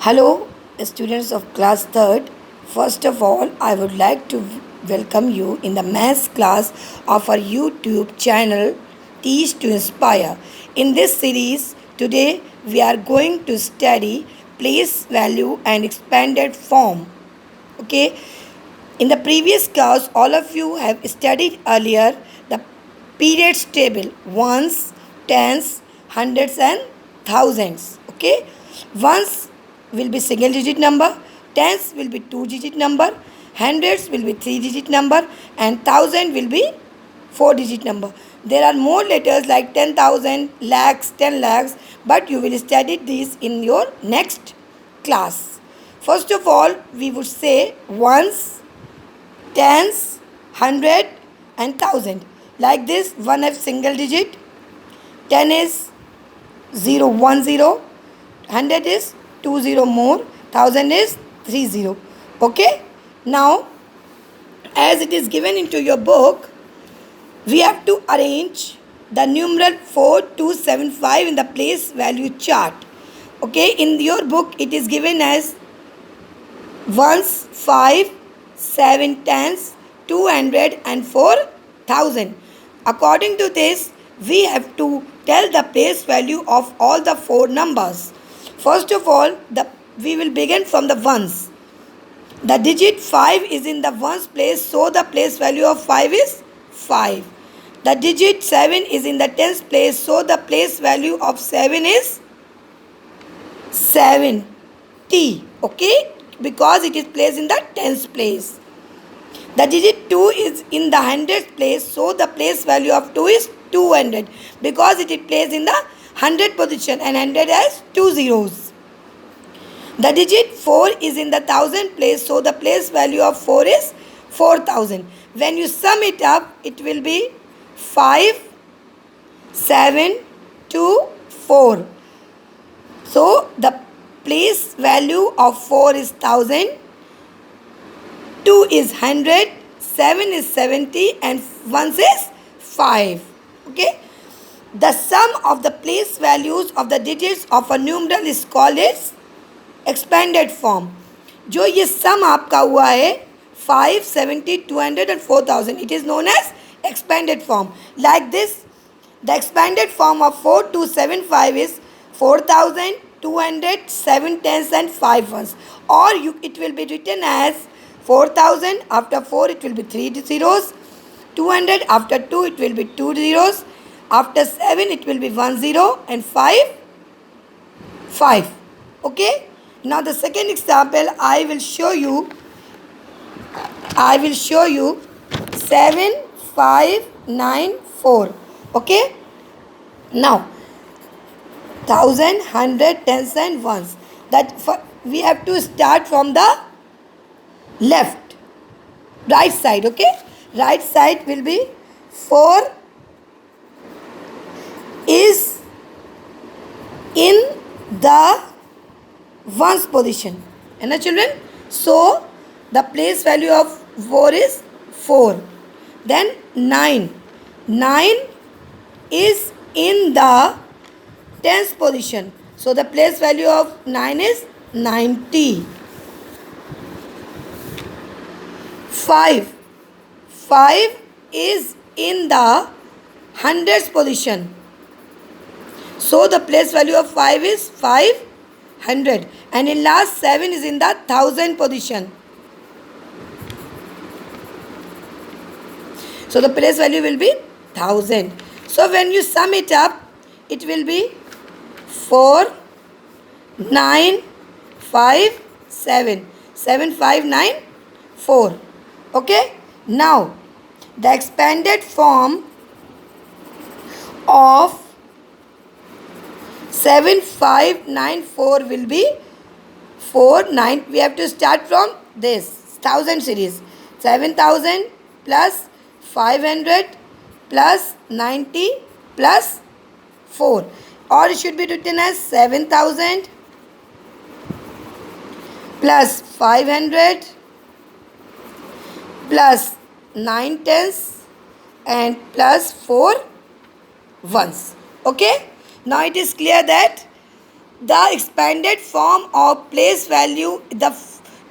Hello, students of class 3rd. First of all, I would like to welcome you in the maths class of our YouTube channel Teach to Inspire. In this series, today we are going to study place value and expanded form. Okay, in the previous class, all of you have studied earlier the periods table ones, tens, hundreds, and thousands. Okay, ones will be single digit number, tens will be two digit number, hundreds will be three digit number, and thousand will be four digit number. There are more letters like 10,000, lakhs, 10 lakhs, but you will study these in your next class. First of all, we would say ones, tens, hundred, and thousand. Like this, one have single digit, 10 is 0, 1, 0, 100 is 2 0 more, 1000 is 3 0. Okay? Now, as it is given into your book, we have to arrange the numeral 4275 in the place value chart. Okay? In your book, it is given as ones, 5, 7 tens, 200 and 4000. According to this, we have to tell the place value of all the four numbers. First of all, we will begin from the ones. The digit 5 is in the ones place, so the place value of 5 is 5. The digit 7 is in the tens place, so the place value of 7 is 70. Okay? Because it is placed in the tens place. The digit 2 is in the hundreds place, so the place value of 2 is 200 because it is placed in the 100 position and 100 has two zeros. The digit 4 is in the thousand place, so the place value of 4 is 4000. When you sum it up, it will be 5, 7, 2, 4. So the place value of 4 is 1000, 2 is 100, 7 is 70 and 1 is 5. Okay. The sum of the place values of the digits of a numeral is called its expanded form. जो ये sum आपका हुआ है 5, 70, 200 and 4000, it is known as expanded form. Like this, the expanded form of 4275 is 4000, 200, 7 tens and 5 ones. Or it will be written as 4000, after 4 it will be 3 zeros, 200 after 2 it will be 2 zeros, after 7 it will be 1 0 and 5, 5. Okay? Now the second example I will show you 7594. Okay? Now 1000, 100, tens and ones. We have to start from the left, right side. Okay? Right side will be 4 is in the ones position. And children, so the place value of 4 is 4. Then 9 is in the tens position, so the place value of 9 is 90. 5 is in the hundreds position, so the place value of 5 is 500. And in last 7 is in the thousand position, so the place value will be 1000. So when you sum it up, it will be 4, 9, 5, 7. 7, 5, 9, 4. Okay? Now, the expanded form of 7594 will be 4, 9. We have to start from this 1000 series. 7000 plus 500 plus 90 plus 4. Or it should be written as 7000 plus 500 plus 9 tens and plus 4 ones. Okay? Now it is clear that The expanded form of place value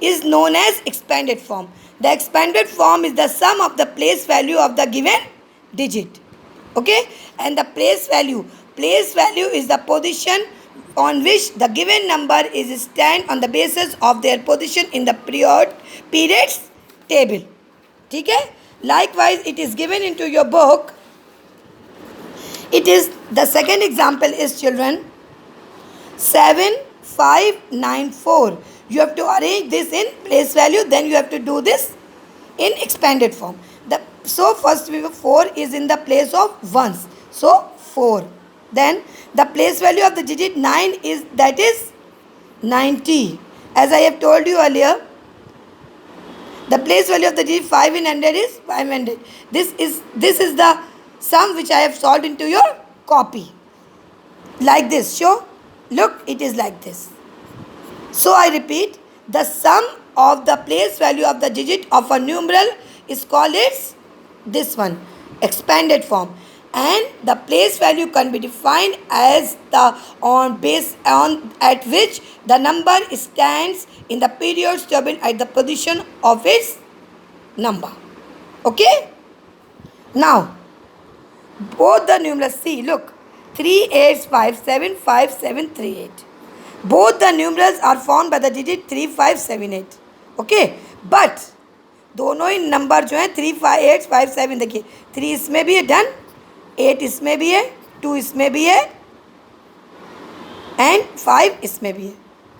is known as expanded form. The expanded form is the sum of the place value of the given digit. Okay, and the place value is the position on which the given number is stand on the basis of their position in the periods table. ठीक है. Likewise, it is given into your book. It is the second example is, children, 7594. You have to arrange this in place value, then you have to do this in expanded form. So first 4 is in the place of ones, so 4. Then the place value of the digit 9 is 90. As I have told you earlier, the place value of the digit 5 in 100 is 500. This is the sum which I have solved into your copy. Like this. Show. Look, it is like this. So I repeat, the sum of the place value of the digit of a numeral is called this one, expanded form. And the place value can be defined as the at which the number stands in the periods table at the position of its number. Okay? Now, both the numerals, see, look, 38575738. Both the numerals are formed by the digit 3578. Okay? But दोनों ही number जो हैं 35857, देखिए 3 इसमें भी है, done, 8 इसमें भी है, 2 इसमें भी है एंड 5 इसमें भी है.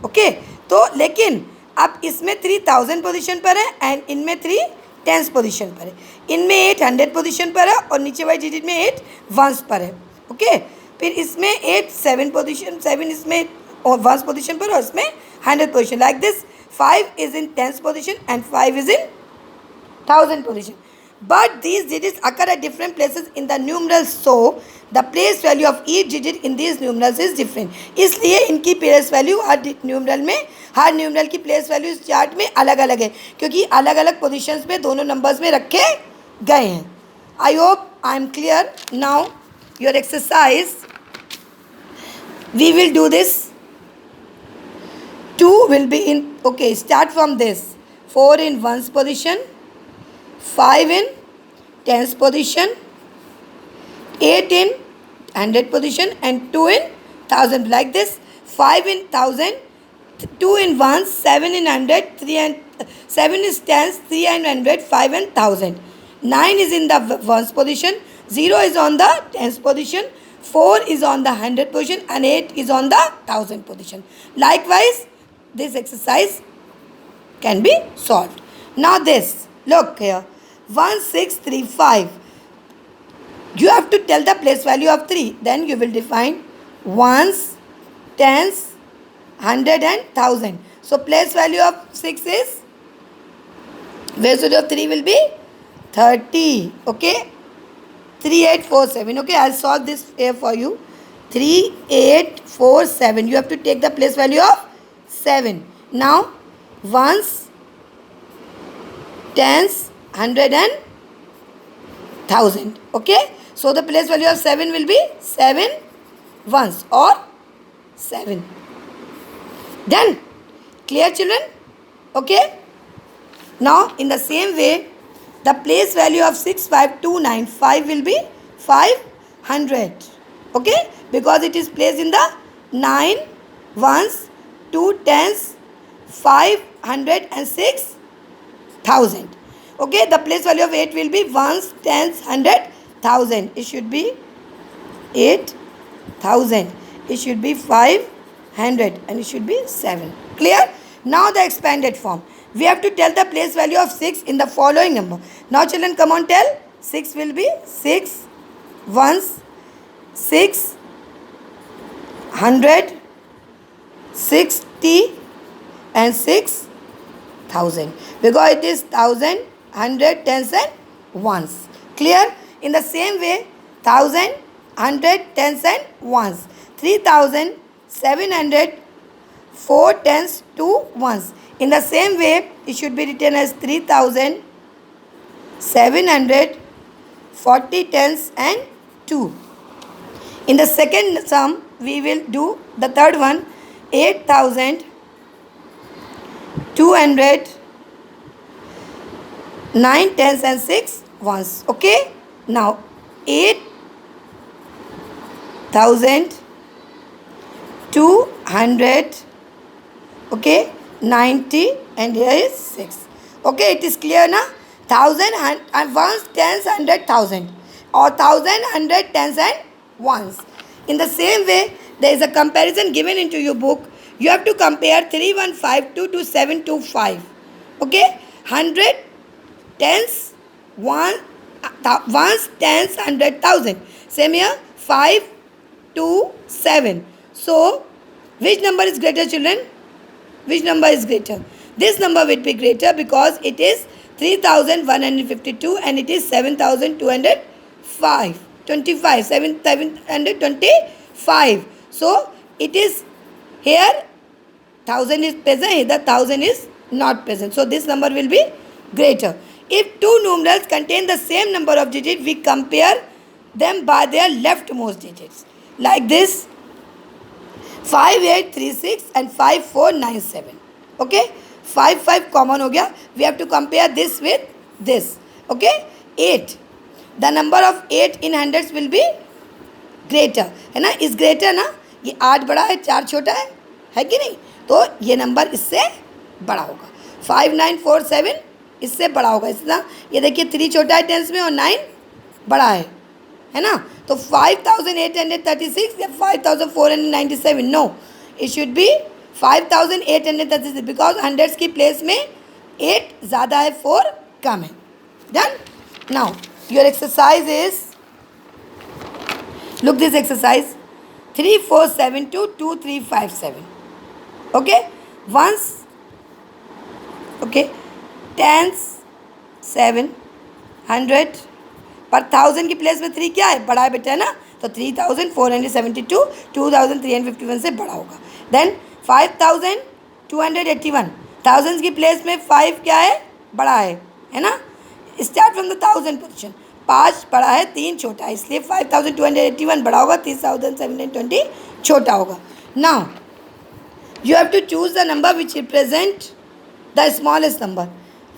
ओके, तो लेकिन अब इसमें 3000 पोजीशन पर है एंड इनमें 3 10 पोजीशन पर है. इनमें 8 100 पोजीशन पर है और नीचे वाली डिजिट में 8 वंस पर है. ओके, फिर इसमें 8 7 पोजीशन, 7 इसमें वंस पोजीशन पर और इसमें 100 position. Like this 5 is in 10 position and 5 is in 1000 position. But these digits occur at different places in the numerals, so the place value of each digit in these numerals is different. इसलिए इनकी place value हर numeral में, हर numeral की place value इस chart में अलग अलग है, क्योंकि अलग अलग positions पे दोनों numbers में रखे गए हैं. I hope I am clear. Now your exercise, we will do this. 2 will be in, okay, start from this. 4 in ones position, 5 in tens position, 8 in 100 position and 2 in 1000. Like this, 5 in 1000, 2 in ones, 7 in 100, 3 and 7 is tens, 3 and 100, 5 and 1000. 9 is in the ones position, 0 is on the tens position, 4 is on the 100 position and 8 is on the 1000 position. Likewise, this exercise can be solved. Now this, look here, 1635. You have to tell the place value of 3. Then you will define ones, tens, 100 and 1000. So place value of 6 is, place value of 3 will be 30. Okay, 3847. Okay, I'll solve this here for you. 3847. You have to take the place value of 7. Now ones, tens, 100 and 1000. Okay, so the place value of 7 will be 7 ones or 7. Done. Clear, children? Okay. Now in the same way, the place value of 65295 will be 500. Okay, because it is placed in the 9 ones, 2 tens, 500 and 6000. Okay, the place value of 8 will be ones, tens, 100, 1000. It should be 8000. It should be 500 and it should be 7. Clear? Now the expanded form. We have to tell the place value of 6 in the following number. Now children, come on, tell. 6 will be 6 ones, 6, 100, 60 and 6000. Because it is 1000, 100, tens and ones. Clear? In the same way, 1000, 100, tens and ones. 3700, 4 tens, 2 ones. In the same way, it should be written as 3700, 40 tens and 2. In the second sum, we will do the third one. 8,200, 9 tens and 6 ones. Okay, now 8,200, okay, 90, and here is 6. Okay, it is clear now. 1,000 and ones, tens, 100, 1,000, or 1,000, 100, tens and ones. In the same way, there is a comparison given into your book. You have to compare 3152 to 725. Okay, 100, tens, ones, tens, 100, 1,000. Same here, 5 to 7. So, which number is greater, children? Which number is greater? This number will be greater because it is 3,152 and it is 7,205. 725. So, it is here 1,000 is present, here the 1,000 is not present. So, this number will be greater. If two numerals contain the same number of digits, we compare them by their leftmost digits. Like this, 5836 and 5497. Okay, 5 common हो गया. We have to compare this with this. Okay, 8. The number of 8 in hundreds will be greater. है ना, is greater ना. ये 8 बड़ा है, 4 छोटा है कि नहीं? तो ये नंबर इससे बड़ा होगा. 5947 इससे बड़ा होगा. इसना ये देखिए 3 छोटा है टेंस में और 9 बड़ा है ना. तो 5,836 या 5,497. No, it should be 5,836 because hundreds की प्लेस में 8 ज़्यादा है, 4 कम है. Done. Now your exercise is, look this exercise, 3472 2357. Okay, ones, okay, tens, 7, 100 पर 1,000 की प्लेस में 3 क्या है, बड़ा है बेटा, है ना. तो 3,472 2,351 से बड़ा होगा. देन 5,281, थाउजेंड्स की प्लेस में 5 क्या है, बड़ा है ना. Start from the 1,000 position. 5 बड़ा है, 3 छोटा है, इसलिए 5,281 बड़ा होगा, 3,720 छोटा होगा. Now you have to choose the number which represent the smallest number.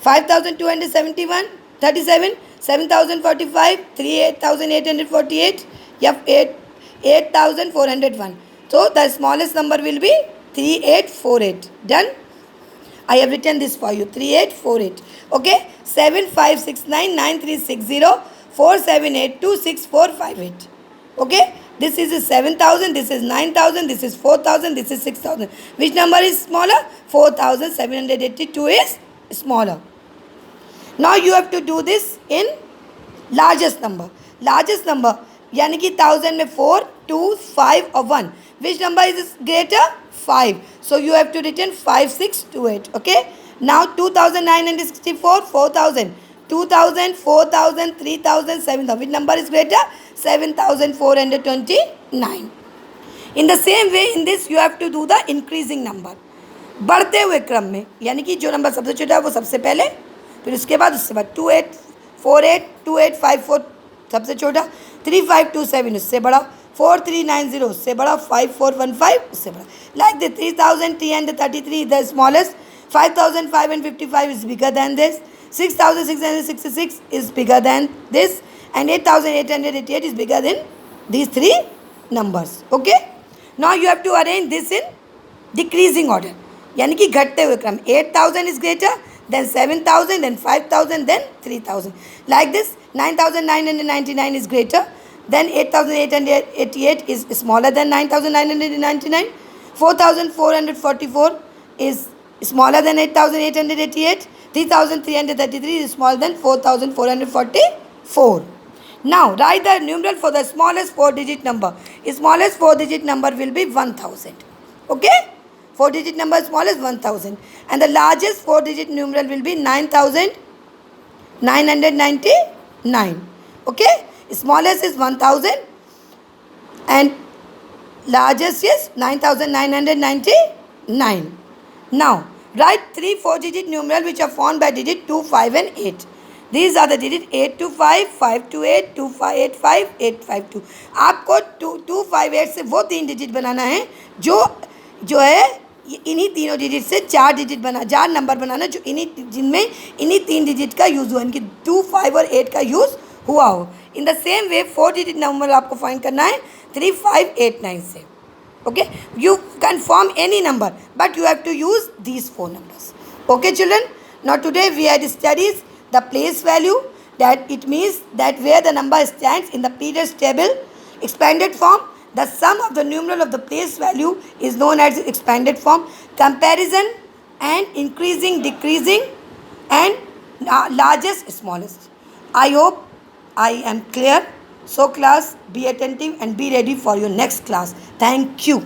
5,271, 37, 7,045, 8,848, या 8,401. So the smallest number will be 3848. Done. I have written this for you. 3848. Okay. 75699360 4782645. Okay. This is 7,000. This is 9,000. This is 4,000. This is 6,000. Which number is smaller? 4,782 is smaller. Now you have to do this in largest number. Largest number यानी कि 1,000 में 4, 2, 5 और 1. Which number is greater? 5. So you have to written 5628. Okay. Now 2,964, 4,000, 2,000, 4,000, 3,000, 7,000. Which number is greater? 7,429. In the same way, in this you have to do the increasing number. बढ़ते हुए क्रम में, यानी कि जो नंबर सबसे छोटा है वो सबसे पहले, फिर उसके बाद 2848, 2854 सबसे छोटा, 3527 उससे बड़ा, 4390 उससे बड़ा, 5415 उससे बड़ा. Like this 3,333 the smallest, 5,555 is bigger than this, 6,666 is bigger than this, and 8,888 is bigger than these 3 numbers. Okay. Now you have to arrange this in decreasing order, यानी कि घटते हुए क्रम. 8,000 is greater, then 7,000, then 5,000, then 3,000. Like this, 9,999 is greater, then 8,888 is smaller than 9,999. 4,444 is smaller than 8,888. 3,333 is smaller than 4,444. Now, write the numeral for the smallest 4-digit number. Smallest 4-digit number will be 1,000. Okay? 4-digit number smallest 1,000, and the largest 4-digit numeral will be 9,999. Okay, smallest is 1,000 and largest is 9,999. Now write 3 4-digit numeral which are formed by digit 2, 5 and 8. These are the digit 825, 528, 2585, 852. आपको 2, 5, 8 से वो 3 digit बनाना है जो जो है इन्हीं तीनों digit से 4 डिजिट बना 4 नंबर बनाना जो जिनमें इन्हीं 3 डिजिट का यूज़ हुआ, इनकी 2, 5 और 8 का यूज़ हुआ हो। In the same way 4 digit number आपको फाइंड करना है 3, 5, 8, 9 से। Okay, you can form any number, but you have to use these 4 numbers. Okay, children. Now today we had studied the place value. That it means that where the number stands in the previous table, expanded form. The sum of the numeral of the place value is known as expanded form. Comparison and increasing, decreasing, and largest, smallest. I hope I am clear. So class, be attentive and be ready for your next class. Thank you.